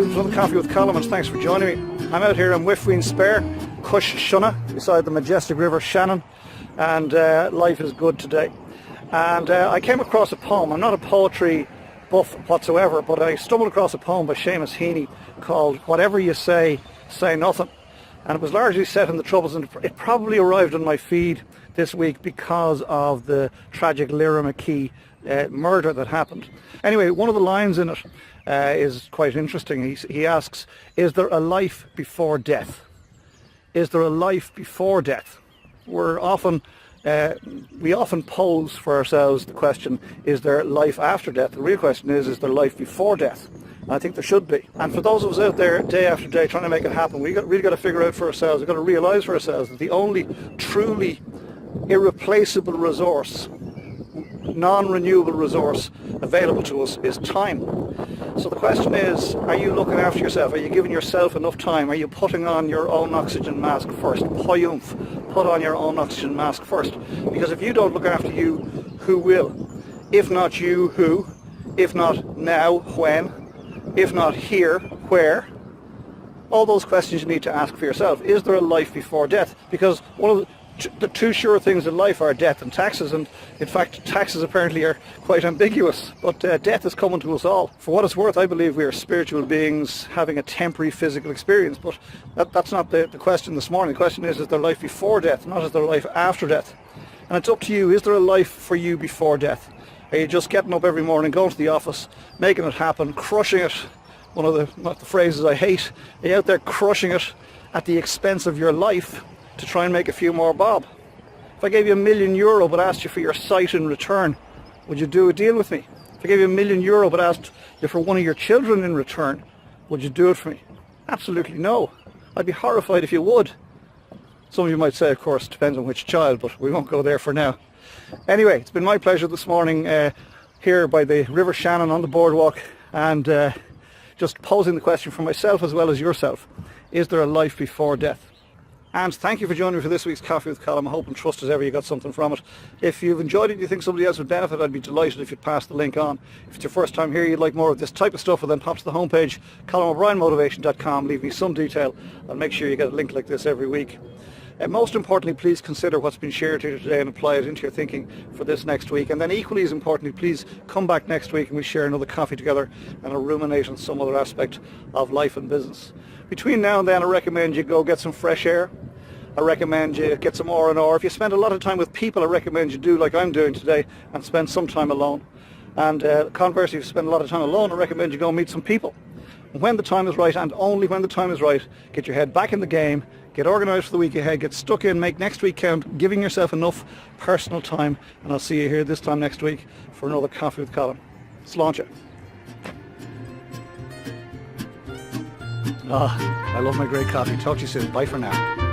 welcome to another Coffee with Colm, and thanks for joining me. I'm out here in Whiffween Spare, Cush Shuna, beside the majestic River Shannon, and life is good today. And I came across a poem. I'm not a poetry buff whatsoever, but I stumbled across a poem by Seamus Heaney called Whatever You Say, Say Nothing. And it was largely set in the Troubles, and it probably arrived on my feed this week because of the tragic Lyra McKee murder that happened. Anyway, one of the lines in it is quite interesting. He asks, is there a life before death? Is there a life before death? We often pose for ourselves the question, is there life after death? The real question is there life before death? And I think there should be. And for those of us out there day after day trying to make it happen, we've really got to figure out for ourselves, we've got to realise for ourselves that the only truly irreplaceable resource, non-renewable resource available to us is time. So the question is, are you looking after yourself? Are you giving yourself enough time? Are you putting on your own oxygen mask first? Poyumph, put on your own oxygen mask first. Because if you don't look after you, who will? If not you, who? If not now, when? If not here, where? All those questions you need to ask for yourself. Is there a life before death? Because one of the two sure things in life are death and taxes, and in fact taxes apparently are quite ambiguous, but death is coming to us all. For what it's worth, I believe we are spiritual beings having a temporary physical experience, but that's not the question this morning. The question is there life before death, not is there life after death? And it's up to you. Is there a life for you before death? Are you just getting up every morning, going to the office, making it happen, crushing it? One of the phrases I hate. Are you out there crushing it at the expense of your life to try and make a few more bob? If I gave you €1 million but asked you for your sight in return, would you do a deal with me? If I gave you €1 million but asked you for one of your children in return, would you do it for me? Absolutely no. I'd be horrified if you would. Some of you might say, of course, depends on which child, but we won't go there for now. Anyway, it's been my pleasure this morning here by the River Shannon on the boardwalk, and just posing the question for myself as well as yourself. Is there a life before death? And thank you for joining me for this week's Coffee with Colm. I hope and trust as ever you got something from it. If you've enjoyed it and you think somebody else would benefit, I'd be delighted if you'd pass the link on. If it's your first time here, you'd like more of this type of stuff, well then pop to the homepage, ColmO'BrienMotivation.com, leave me some detail, and make sure you get a link like this every week. And most importantly, please consider what's been shared here today and apply it into your thinking for this next week. And then equally as importantly, please come back next week and we share another coffee together and I'll ruminate on some other aspect of life and business. Between now and then, I recommend you go get some fresh air. I recommend you get some R&R. If you spend a lot of time with people, I recommend you do like I'm doing today and spend some time alone. And conversely, if you spend a lot of time alone, I recommend you go meet some people. When the time is right, and only when the time is right, get your head back in the game, get organised for the week ahead, get stuck in, make next week count, giving yourself enough personal time, and I'll see you here this time next week for another Coffee with Colm. Sláinte. I love my great coffee. Talk to you soon. Bye for now.